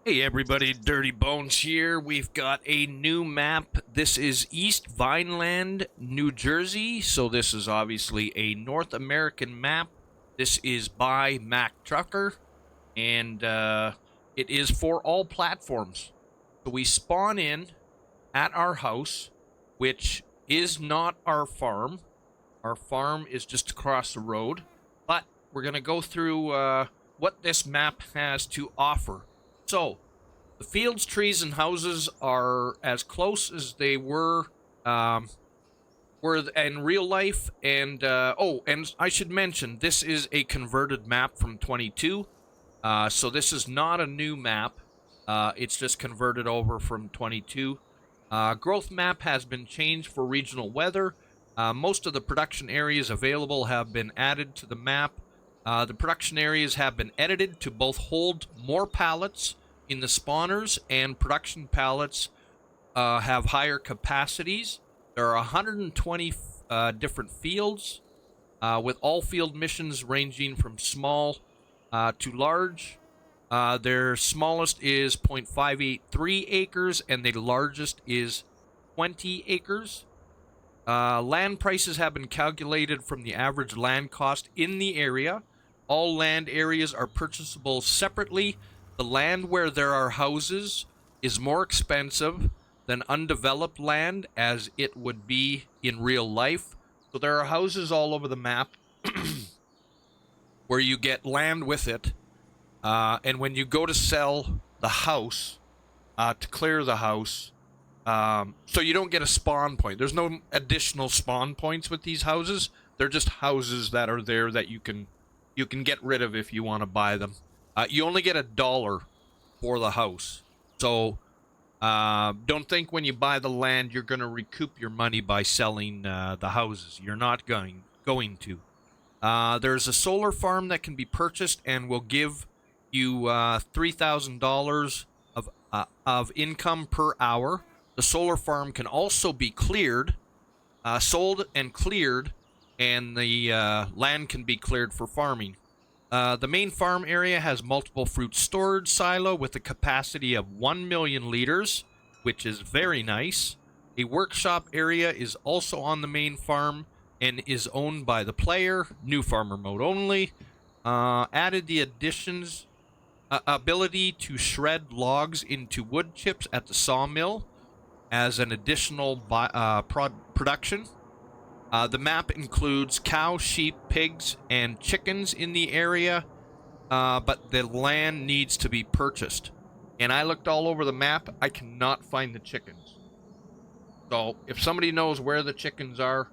Hey everybody, Dirty Bones here. We've got a new map. This is East Vineland, New Jersey. So this is obviously a North American map. This is by MackTrucker, and it is for all platforms. So we spawn in at our house, which is not our farm. Our farm is just across the road. But we're going to go through what this map has to offer. So, the fields, trees, and houses are as close as they were in real life. And and I should mention this is a converted map from 22. So this is not a new map. It's just converted over from 22. Growth map has been changed for regional weather. Most of the production areas available have been added to the map. The production areas have been edited to both hold more pallets in the spawners, and production pallets have higher capacities. There are 120 different fields, with all field missions ranging from small to large. Their smallest is 0.583 acres, and the largest is 20 acres. Land prices have been calculated from the average land cost in the area. All land areas are purchasable separately. The land where there are houses is more expensive than undeveloped land, as it would be in real life. So there are houses all over the map where you get land with it. And when you go to sell the house, to clear the house, so you don't get a spawn point. There's no additional spawn points with these houses. They're just houses that are there that you can get rid of if you want to buy them. You only get $1 for the house. So don't think when you buy the land you're going to recoup your money by selling the houses. You're not going to. There's a solar farm that can be purchased and will give you $3,000 of income per hour. The solar farm can also be cleared, sold and cleared, and the land can be cleared for farming. The main farm area has multiple fruit storage silo with a capacity of 1 million liters, which is very nice. A workshop area is also on the main farm and is owned by the player. New farmer mode only. Added the additions ability to shred logs into wood chips at the sawmill as an additional production. The map includes cow, sheep, pigs, and chickens in the area, but the land needs to be purchased. And I looked all over the map. I cannot find the chickens. So if somebody knows where the chickens are,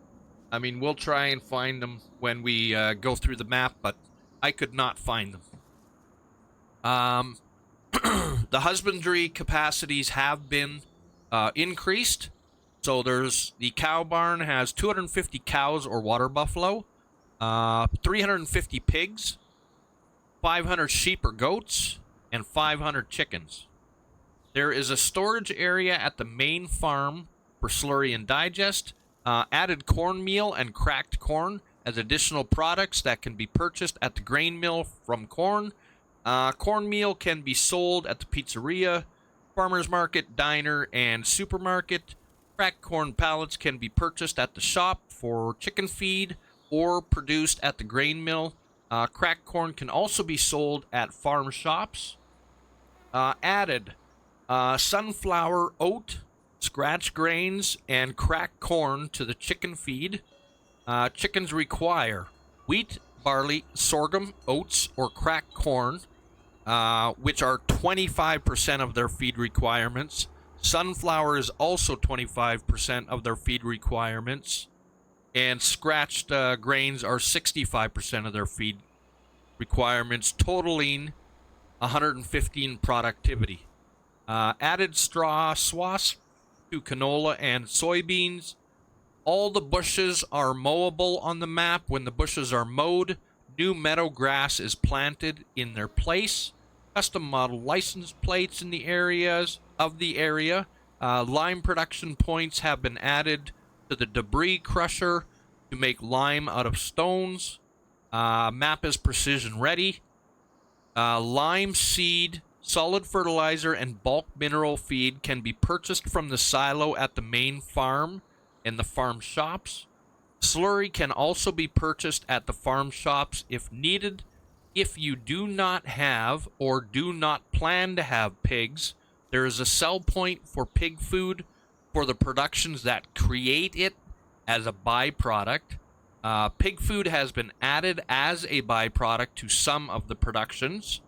I mean, we'll try and find them when we go through the map, but I could not find them. The husbandry capacities have been increased. So there's the cow barn has 250 cows or water buffalo, 350 pigs, 500 sheep or goats, and 500 chickens. There is a storage area at the main farm for slurry and digest, added cornmeal and cracked corn as additional products that can be purchased at the grain mill from corn. Cornmeal can be sold at the pizzeria, farmer's market, diner, and supermarket. Cracked corn pallets can be purchased at the shop for chicken feed or produced at the grain mill. Cracked corn can also be sold at farm shops. Added sunflower, oat, scratch grains, and cracked corn to the chicken feed. Chickens require wheat, barley, sorghum, oats, or cracked corn, which are 25% of their feed requirements. Sunflower is also 25% of their feed requirements, and scratched grains are 65% of their feed requirements, totaling 115 productivity. Added straw swaths to canola and soybeans. All the bushes are mowable on the map. When the bushes are mowed, new meadow grass is planted in their place. Custom model license plates in the areas of the area. Lime production points have been added to the debris crusher to make lime out of stones. Map is precision ready. Lime seed Solid fertilizer and bulk mineral feed can be purchased from the silo at the main farm and the farm shops. Slurry can also be purchased at the farm shops if needed. If you do not have or do not plan to have pigs, there is a sell point for pig food for the productions that create it as a byproduct. Pig food has been added as a byproduct to some of the productions.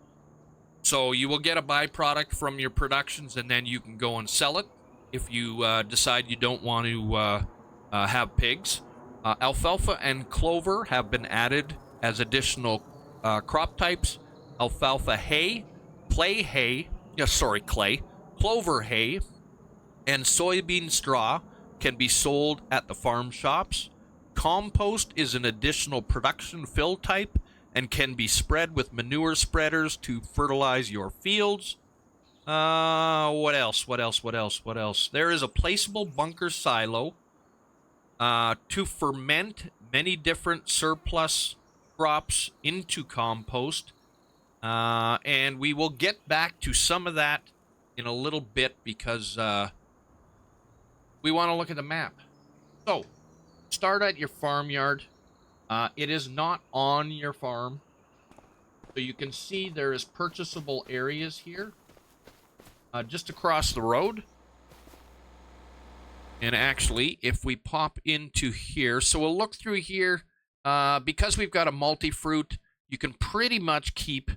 So you will get a byproduct from your productions, and then you can go and sell it if you decide you don't want to have pigs. Alfalfa and clover have been added as additional crop types. Alfalfa hay, clay, clover hay, and soybean straw can be sold at the farm shops. Compost is an additional production fill type and can be spread with manure spreaders to fertilize your fields. What else? There is a placeable bunker silo to ferment many different surplus crops into compost. And we will get back to some of that in a little bit because we want to look at the map. So, start at your farmyard. It is not on your farm. So you can see there is purchasable areas here. Just across the road. And actually, if we pop into here, so we'll look through here. Because we've got a multi-fruit, you can pretty much keep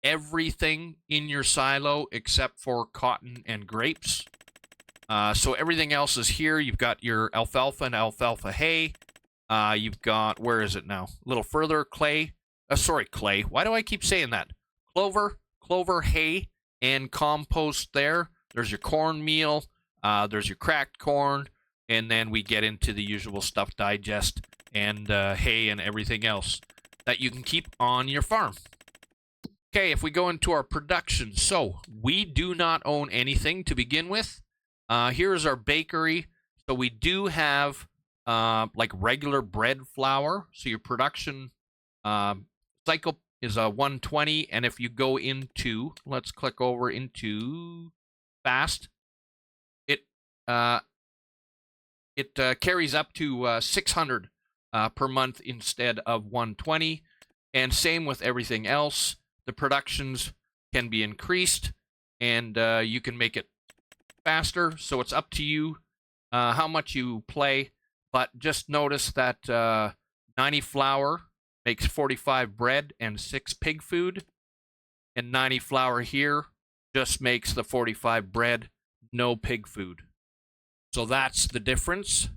everything in your silo except for cotton and grapes. So everything else is here. You've got your alfalfa and alfalfa hay. You've got, where is it now? A little further, clay. Clay. Why do I keep saying that? Clover, hay, and compost there. There's your cornmeal. There's your cracked corn. And then we get into the usual stuff, digest, and hay, and everything else that you can keep on your farm. Okay, if we go into our production. So, we do not own anything to begin with. Here is our bakery. So, we do have like regular bread flour. So, your production cycle is 120. And if you go into, let's click over into fast, it carries up to 600 per month instead of 120. And same with everything else. The productions can be increased, and you can make it faster. So it's up to you how much you play. But just notice that 90 flour makes 45 bread and 6 pig food. And 90 flour here just makes the 45 bread, no pig food. So that's the difference.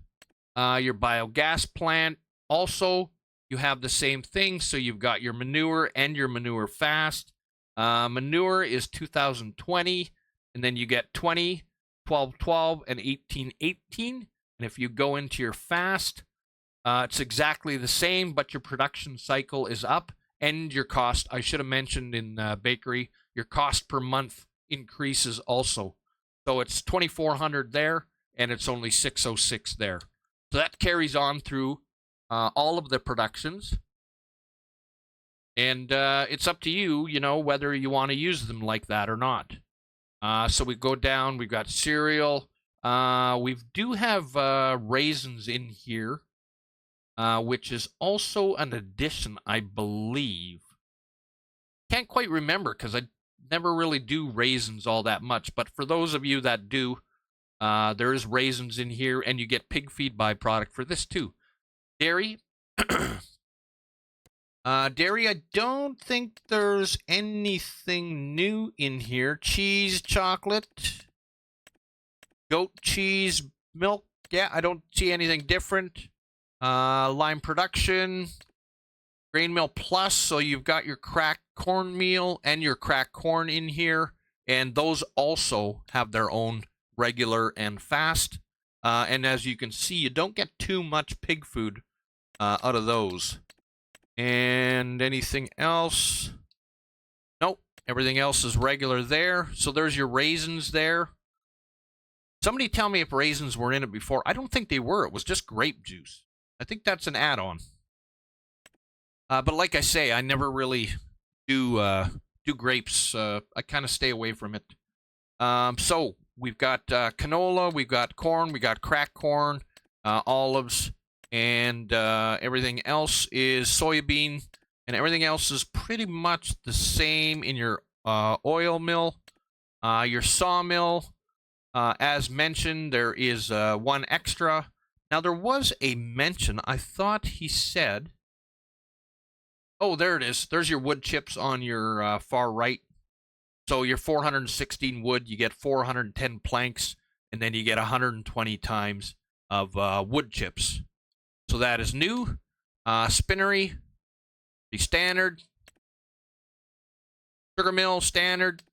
Your biogas plant, also, you have the same thing. So you've got your manure and your manure fast. Manure is 2020, and then you get 20, 12, and 18. And if you go into your fast, it's exactly the same, but your production cycle is up, and your cost, I should have mentioned in bakery, your cost per month increases also. So it's 2,400 there, and it's only 606 there. So that carries on through all of the productions. And it's up to you, you know, whether you want to use them like that or not. So we go down, we've got cereal. We do have raisins in here, which is also an addition, I believe. Can't quite remember because I never really do raisins all that much. But for those of you that do, there is raisins in here, and you get pig feed byproduct for this too. Dairy. Dairy, I don't think there's anything new in here. Cheese, chocolate, goat cheese, milk. Yeah, I don't see anything different. Lime production, grain mill plus. So you've got your cracked cornmeal and your cracked corn in here. And those also have their own regular and fast. And as you can see, you don't get too much pig food out of those. And anything else? Nope. Everything else is regular there. So there's your raisins there. Somebody tell me if raisins were in it before. I don't think they were. It was just grape juice. I think that's an add-on. But like I say, I never really do do grapes. I kind of stay away from it. So we've got canola, we've got corn, we got cracked corn, olives, and everything else is soybean, and everything else is pretty much the same in your oil mill, your sawmill. As mentioned, there is one extra. Now, there was a mention. I thought he said... Oh, there it is. There's your wood chips on your far right. So your 416 wood, you get 410 planks, and then you get 120 times of wood chips. So that is new. Spinnery, the standard. Sugar mill, standard.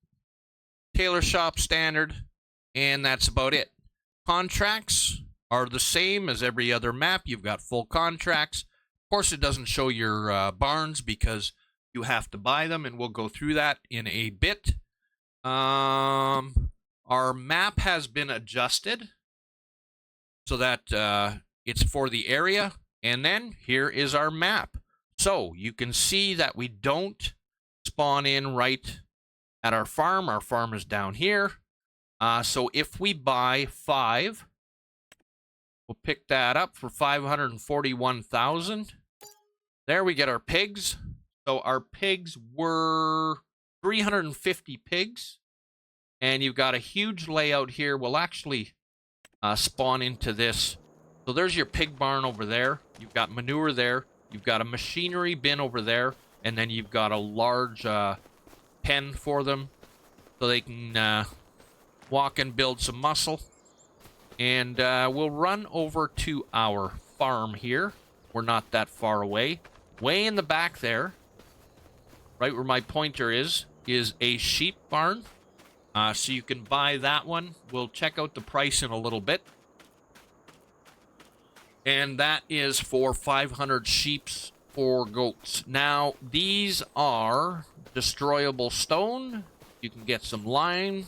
Tailor shop, standard. And that's about it. Contracts are the same as every other map. You've got full contracts. Of course, it doesn't show your barns because you have to buy them, and we'll go through that in a bit. Our map has been adjusted so that it's for the area, and then here is our map. So you can see that we don't spawn in right at our farm. Our farm is down here. So if we buy 5, we'll pick that up for 541,000. There we get our pigs. So our pigs were 350 pigs. And you've got a huge layout here. We'll actually spawn into this. So there's your pig barn over there. You've got manure there. You've got a machinery bin over there. And then you've got a large pen for them so they can walk and build some muscle. And we'll run over to our farm here. We're not that far away. Way in the back there, right where my pointer is a sheep barn. So you can buy that one. We'll check out the price in a little bit. And that is for 500 sheeps or goats. Now, these are destroyable stone. You can get some lime.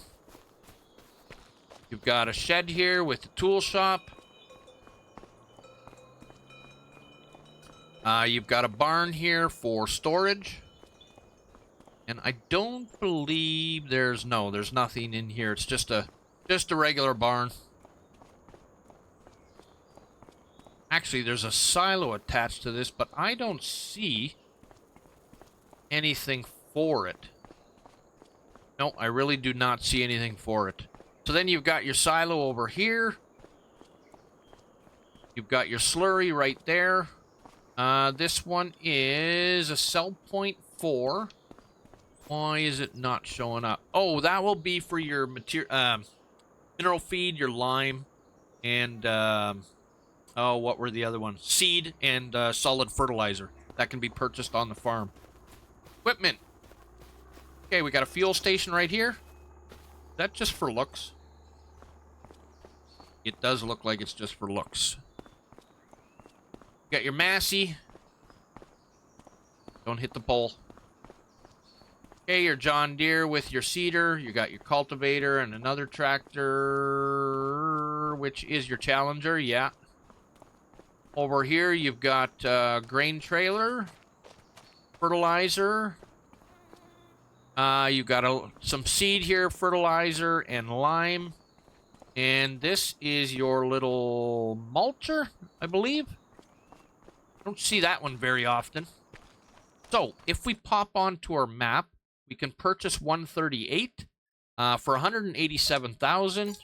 You've got a shed here with the tool shop. You've got a barn here for storage. And I don't believe there's nothing in here. It's just a regular barn. Actually, there's a silo attached to this, but I don't see anything for it. No, I really do not see anything for it. So then you've got your silo over here. You've got your slurry right there. This one is a cell point 4. Why is it not showing up? Oh, that will be for your mineral feed, your lime, and oh, what were the other ones? Seed and solid fertilizer. That can be purchased on the farm. Equipment. Okay, we got a fuel station right here. Is that just for looks? It does look like it's just for looks. You got your Massey. Don't hit the pole. Okay, your John Deere with your seeder. You got your cultivator and another tractor, which is your Challenger, yeah. Over here, you've got grain trailer, fertilizer. You've got some seed here, fertilizer, and lime. And this is your little mulcher, I believe. I don't see that one very often. So, if we pop onto our map, we can purchase 138 for 187,000.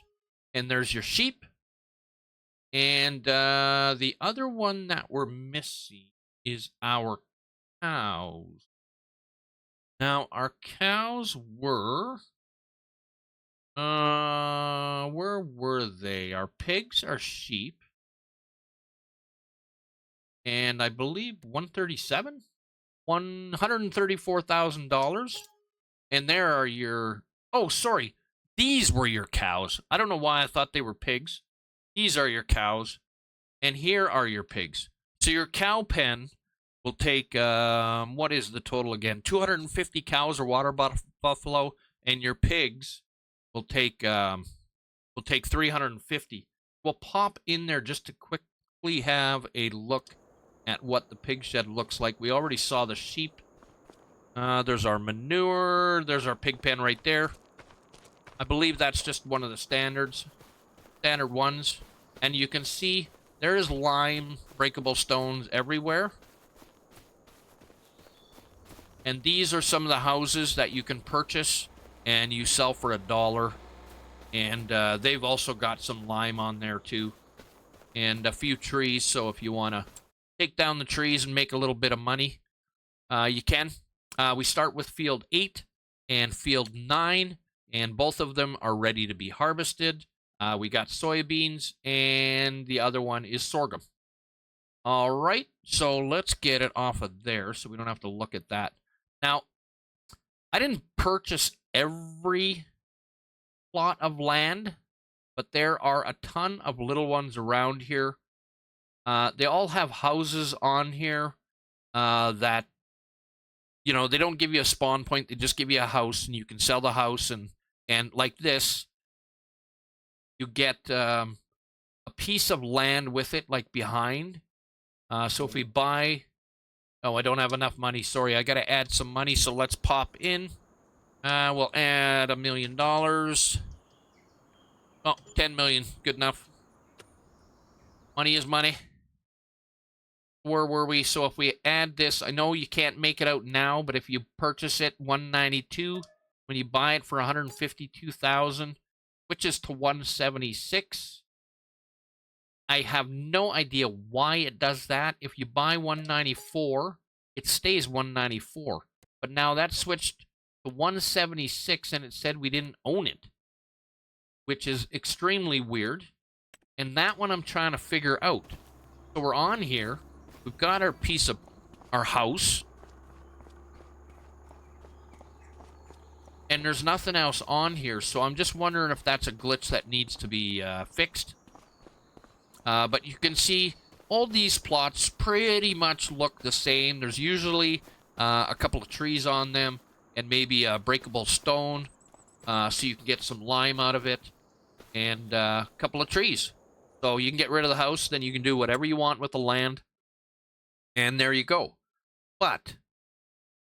And there's your sheep. And the other one that we're missing is our cows. Now, our cows were... where were they? Our pigs, our sheep. And I believe 137? $134,000. And there are your... Oh, sorry. These were your cows. I don't know why I thought they were pigs. These are your cows. And here are your pigs. So your cow pen will take... what is the total again? 250 cows or water buffalo. And your pigs will take 350. We'll pop in there just to quickly have a look at what the pig shed looks like. We already saw the sheep. There's our manure. There's our pig pen right there. I believe that's just one of the standard ones. And you can see there is lime breakable stones everywhere. And these are some of the houses that you can purchase and you sell for $1. And they've also got some lime on there too. And a few trees, so if you want to take down the trees and make a little bit of money, you can. We start with field 8 and field 9, and both of them are ready to be harvested. We got soybeans, and the other one is sorghum. All right, so let's get it off of there so we don't have to look at that. Now, I didn't purchase every plot of land, but there are a ton of little ones around here. They all have houses on here that, you know, they don't give you a spawn point. They just give you a house, and you can sell the house. And like this, you get a piece of land with it, like behind. So if we buy... Oh, I don't have enough money. Sorry, I got to add some money, so let's pop in. We'll add $1 million. Oh, 10 million. Good enough. Money is money. Where were we? So if we add this, I know you can't make it out now, but if you purchase it 192, when you buy it for 152,000, which is to 176. I have no idea why it does that. If you buy 194, it stays 194. But now that switched to 176 and it said we didn't own it, which is extremely weird. And that one I'm trying to figure out. So we're on here. We've got our piece of our house. And there's nothing else on here. So I'm just wondering if that's a glitch that needs to be fixed. But you can see all these plots pretty much look the same. There's usually a couple of trees on them and maybe a breakable stone so you can get some lime out of it and a couple of trees. So you can get rid of the house, then you can do whatever you want with the land. And there you go. But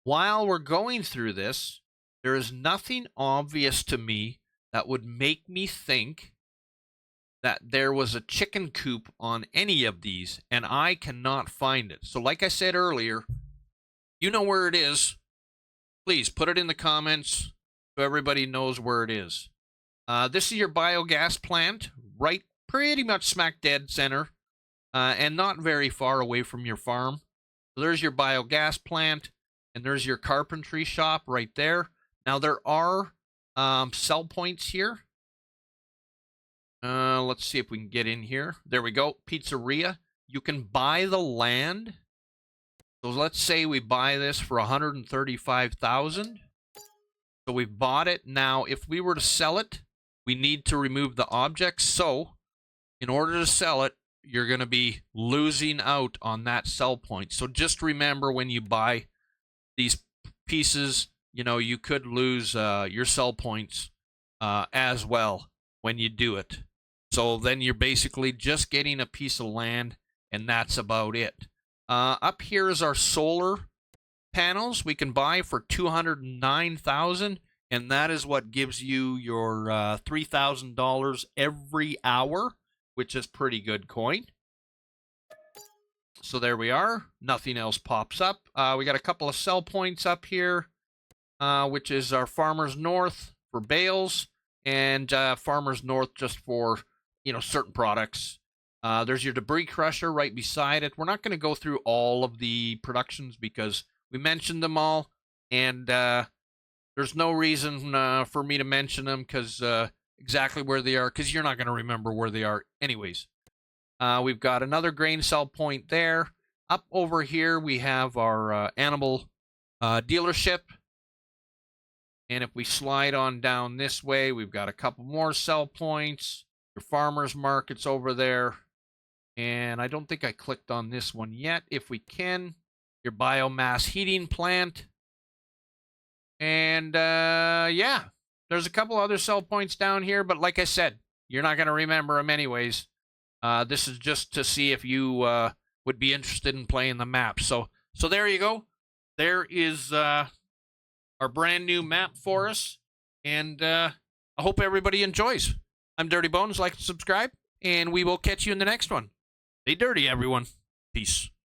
while we're going through this, there is nothing obvious to me that would make me think that there was a chicken coop on any of these, and I cannot find it. So like I said earlier, you know where it is. Please put it in the comments so everybody knows where it is. This is your biogas plant, right pretty much smack dead center, and not very far away from your farm. So there's your biogas plant, and there's your carpentry shop right there. Now there are sell points here. Let's see if we can get in here. There we go. Pizzeria. You can buy the land. So let's say we buy this for $135,000. So we've bought it. Now, if we were to sell it, we need to remove the objects. So in order to sell it, you're going to be losing out on that sell point. So just remember when you buy these pieces, you know, you could lose your sell points as well when you do it. So then you're basically just getting a piece of land, and that's about it. Up here is our solar panels we can buy for $209,000, and that is what gives you your $3,000 every hour, which is pretty good coin. So there we are. Nothing else pops up. We got a couple of sell points up here, which is our Farmers North for bales, and Farmers North just for, you know, certain products. There's your debris crusher right beside it. We're not going to go through all of the productions because we mentioned them all, and there's no reason for me to mention them because exactly where they are, because you're not going to remember where they are anyways. We've got another grain sell point there. Up over here, we have our animal dealership. And if we slide on down this way, we've got a couple more sell points. Your farmers markets over there. And I don't think I clicked on this one yet. If we can, your biomass heating plant. And yeah, there's a couple other sell points down here. But like I said, you're not going to remember them anyways. This is just to see if you would be interested in playing the map. So there you go. There is our brand new map for us. And I hope everybody enjoys. I'm Dirty Bones. Like and subscribe, and we will catch you in the next one. Stay dirty, everyone. Peace.